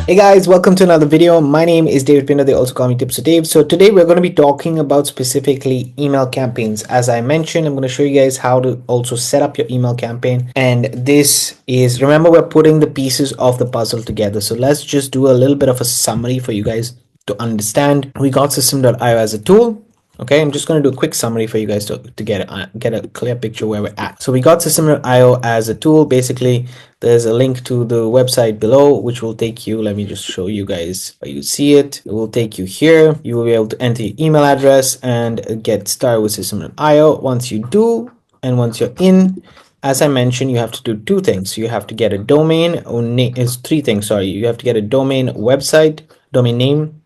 Hey guys, welcome to another video. My name is David Pinder. They also call me Tips with Dave. So today we're going to be talking about specifically email campaigns. As I mentioned, I'm going to show you guys how to also set up your email campaign. And this is, remember, we're putting the pieces of the puzzle together. So let's just do a little bit of a summary for you guys to understand. We got system.io as a tool. Okay, I'm just going to do a quick summary for you guys to get a clear picture where we're at. So we got system.io as a tool. Basically, there's a link to the website below, which will take you, let me just show you guys you see it. It will take you here. You will be able to enter your email address and get started with system.io. Once you do, and once you're in, as I mentioned, you have to do two things. You have to get a domain, or is three things, sorry. You have to get a domain website, domain name,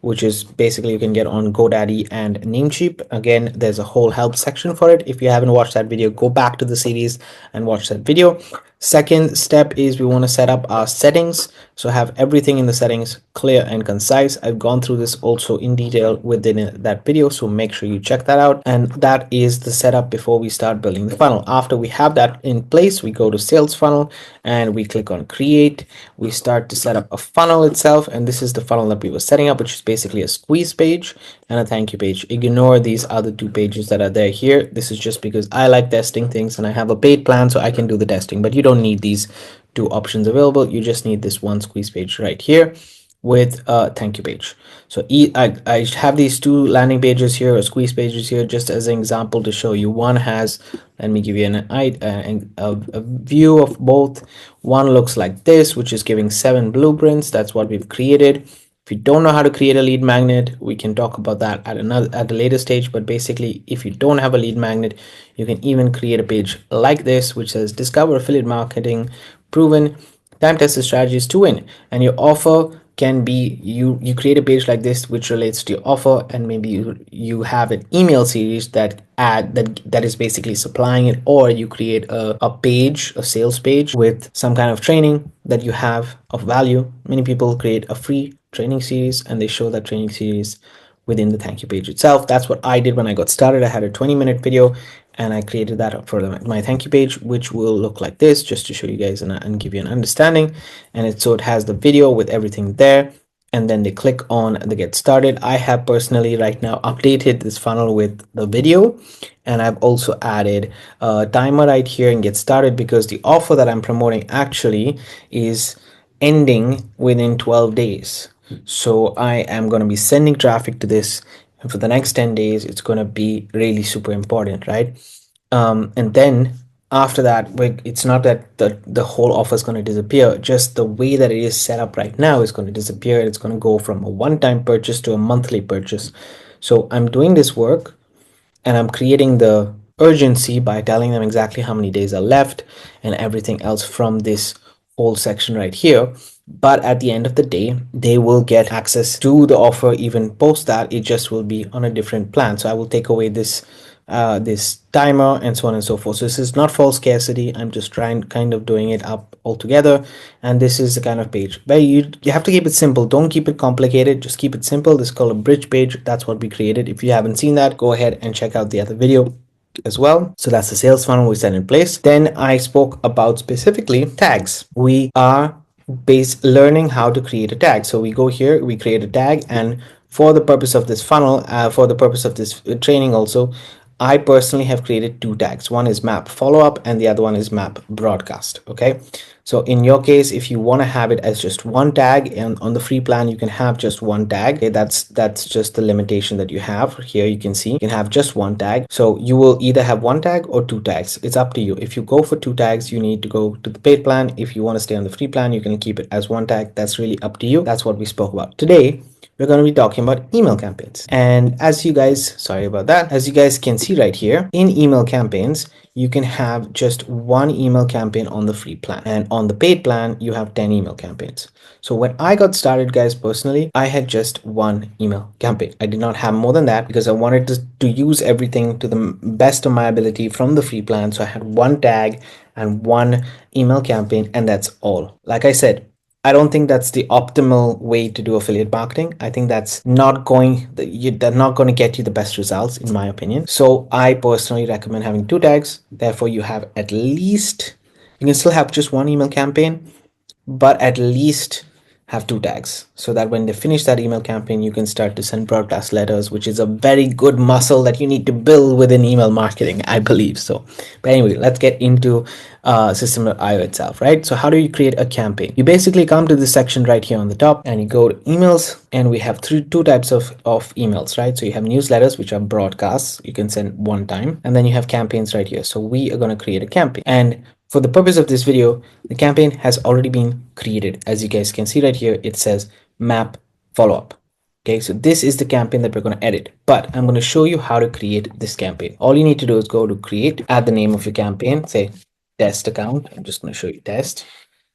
which is basically you can get on GoDaddy and Namecheap. Again, there's a whole help section for it. If you haven't watched that video, go back to the series and watch that video. Second step is we want to set up our settings. So have everything in the settings clear and concise. I've gone through this also in detail within that video, so make sure you check that out. And that is the setup before we start building the funnel. After we have that in place, we go to sales funnel and we click on create. We start to set up a funnel itself, and this is the funnel that we were setting up, which is basically a squeeze page and a thank you page. Ignore these other two pages that are there here. This is just because I like testing things and I have a paid plan, so I can do the testing, but you don't need these two options available. You just need this one squeeze page right here with a thank you page. So I have these two landing pages here, or squeeze pages here, just as an example to show you. One has, let me give you a view of both. One looks like this, which is giving 7 blueprints. That's what we've created. If you don't know how to create a lead magnet, we can talk about that at a later stage. But basically, if you don't have a lead magnet, you can even create a page like this, which says discover affiliate marketing proven time tested strategies to win. And your offer can be, you create a page like this which relates to your offer, and maybe you have an email series that is basically supplying it, or you create a page, a sales page with some kind of training that you have of value. Many people create a free training series and they show that training series within the thank you page itself. That's what I did when I got started. I had a 20-minute video and I created that up for my thank you page, which will look like this, just to show you guys and give you an understanding. And so it has the video with everything there, and then they click on the get started. I have personally right now updated this funnel with the video, and I've also added a timer right here and get started, because the offer that I'm promoting actually is ending within 12 days. So I am going to be sending traffic to this, and for the next 10 days it's going to be really super important, right? And then after that, it's not that the whole offer is going to disappear. Just the way that it is set up right now is going to disappear. It's going to go from a one-time purchase to a monthly purchase. So I'm doing this work and I'm creating the urgency by telling them exactly how many days are left and everything else from this whole section right here. But at the end of the day, they will get access to the offer even post that. It just will be on a different plan. So I will take away this timer and so on and so forth. So this is not false scarcity. I'm just kind of doing it up altogether. And this is the kind of page where you have to keep it simple. Don't keep it complicated. Just keep it simple. This is called a bridge page. That's what we created. If you haven't seen that, go ahead and check out the other video as well. So that's the sales funnel we set in place. Then I spoke about specifically tags. We are learning how to create a tag. So we go here, we create a tag, and for the purpose of this funnel, for the purpose of this training also, I personally have created two tags. One is map follow-up and the other one is map broadcast. Okay, so in your case, if you want to have it as just one tag, and on the free plan you can have just one tag. Okay, that's just the limitation that you have here. You can see you can have just one tag. So you will either have one tag or two tags. It's up to you. If you go for two tags, you need to go to the paid plan. If you want to stay on the free plan, you can keep it as one tag. That's really up to you. That's what we spoke about today. We're going to be talking about email campaigns. And as you guys, sorry about that, as you guys can see right here, in email campaigns, you can have just one email campaign on the free plan. And on the paid plan, you have 10 email campaigns. So when I got started, guys, personally, I had just one email campaign. I did not have more than that because I wanted to use everything to the best of my ability from the free plan. So I had one tag and one email campaign, and that's all. Like I said, I don't think that's the optimal way to do affiliate marketing. I think that's not going to get you the best results, in my opinion. So I personally recommend having two tags. Therefore, you have at least, you can still have just one email campaign, but at least have 2 tags, so that when they finish that email campaign, you can start to send broadcast letters, which is a very good muscle that you need to build within email marketing, I believe so. But anyway, let's get into System.io itself, right? So how do you create a campaign? You basically come to this section right here on the top, and you go to emails, and we have two types of emails, right? So you have newsletters, which are broadcasts, you can send one time, and then you have campaigns right here. So we are going to create a campaign, and for the purpose of this video, the campaign has already been created. As you guys can see right here, it says map follow-up. Okay, so this is the campaign that we're going to edit, but I'm going to show you how to create this campaign. All you need to do is go to create, add the name of your campaign, say test account. I'm just going to show you test.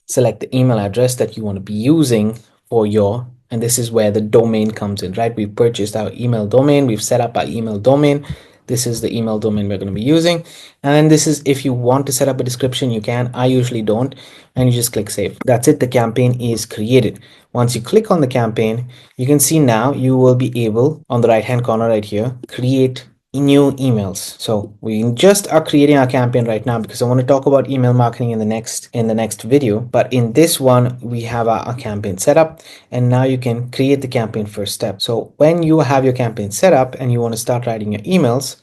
Select the email address that you want to be using for your, and this is where the domain comes in, right? We've purchased our email domain, we've set up our email domain. This is the email domain we're going to be using. And then this is, if you want to set up a description, you can. I usually don't. And you just click save. That's it. The campaign is created. Once you click on the campaign, you can see now you will be able, on the right hand corner right here, create new emails. So we just are creating our campaign right now because I want to talk about email marketing in the next video. But in this one, we have our campaign set up, and now you can create the campaign first step. So when you have your campaign set up and you want to start writing your emails,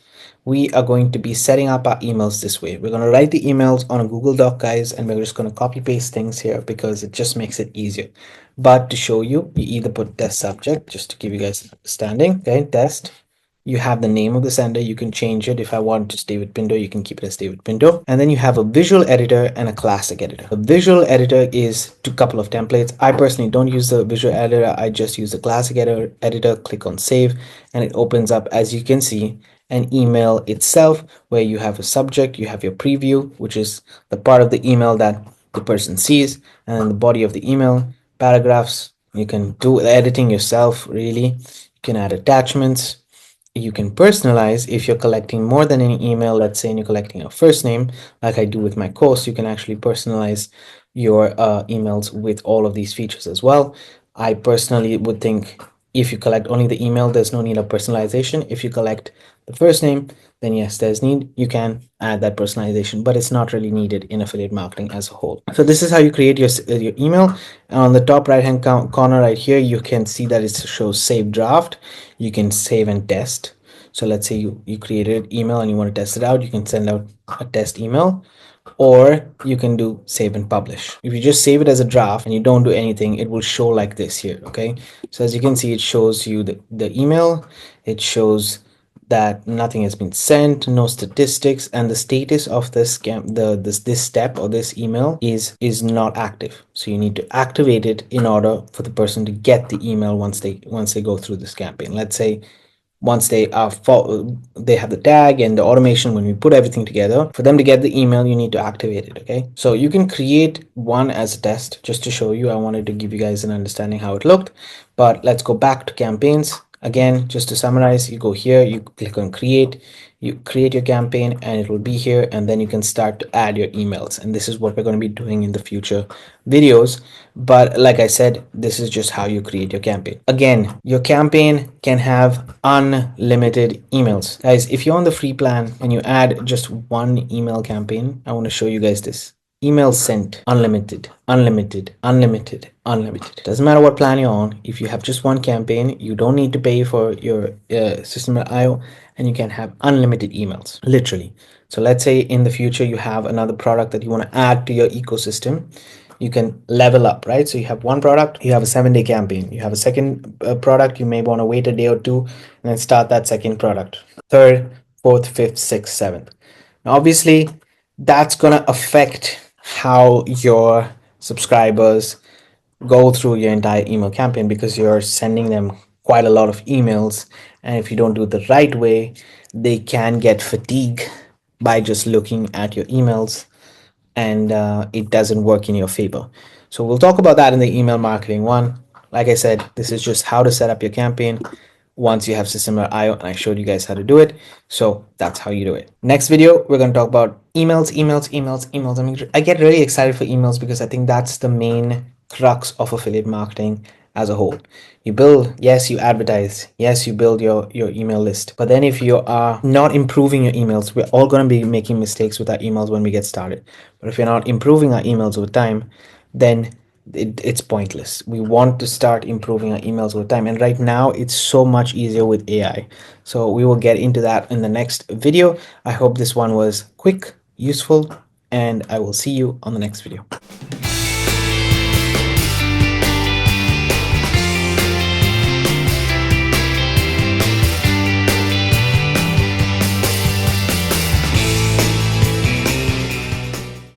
we are going to be setting up our emails this way. We're going to write the emails on a Google Doc, guys, and we're just going to copy paste things here because it just makes it easier. But to show you, you either put test subject, just to give you guys an understanding. Okay, test. You have the name of the sender. You can change it. If I want just David Pinto, you can keep it as David Pinto. And then you have a visual editor and a classic editor. The visual editor is a couple of templates. I personally don't use the visual editor. I just use the classic editor. Click on save, and it opens up, as you can see, an email itself where you have a subject, you have your preview, which is the part of the email that the person sees, and then the body of the email, paragraphs. You can do the editing yourself, really. You can add attachments. You can personalize if you're collecting more than any email. Let's say you're collecting a first name, like I do with my course. You can actually personalize your emails with all of these features as well. I personally would think if you collect only the email, there's no need of personalization. If you collect the first name, then yes, there's need. You can add that personalization, but it's not really needed in affiliate marketing as a whole. So this is how you create your email. And on the top right hand corner right here, you can see that it shows save draft. You can save and test. So let's say you created an email and you want to test it out. You can send out a test email, or you can do save and publish. If you just save it as a draft and you don't do anything, it will show like this here. Okay, so as you can see, it shows you the email. It shows that nothing has been sent, no statistics, and the status of this this step or this email is not active. So you need to activate it in order for the person to get the email once they go through this campaign. Let's say once they have the tag and the automation, when we put everything together, for them to get the email, you need to activate it. Okay, so you can create one as a test just to show you. I wanted to give you guys an understanding how it looked, but let's go back to campaigns. Again, just to summarize, you go here, you click on create, you create your campaign, and it will be here, and then you can start to add your emails. And this is what we're going to be doing in the future videos. But like I said, this is just how you create your campaign. Again, your campaign can have unlimited emails. Guys, if you're on the free plan and you add just one email campaign, I want to show you guys this. Email sent, unlimited, unlimited, unlimited, unlimited. Doesn't matter what plan you're on. If you have just one campaign, you don't need to pay for your System.io, and you can have unlimited emails, literally. So let's say in the future you have another product that you want to add to your ecosystem. You can level up, right? So you have one product, you have a 7-day campaign. You have a second product, you may want to wait a day or two and then start that second product. Third, fourth, fifth, sixth, seventh. Now, obviously, that's going to affect how your subscribers go through your entire email campaign, because you're sending them quite a lot of emails, and if you don't do it the right way, they can get fatigued by just looking at your emails, and it doesn't work in your favor. So we'll talk about that in the email marketing one. Like I said, this is just how to set up your campaign once you have System.io, and I showed you guys how to do it. So that's how you do it. Next video, we're going to talk about emails. I mean, I get really excited for emails because I think that's the main crux of affiliate marketing as a whole. You build, yes, you advertise, yes, you build your email list, but then if you are not improving your emails, we're all going to be making mistakes with our emails when we get started. But if you're not improving our emails over time, then it's pointless. We want to start improving our emails over time, and right now it's so much easier with AI. So we will get into that in the next video. I hope this one was quick, useful, and I will see you on the next video.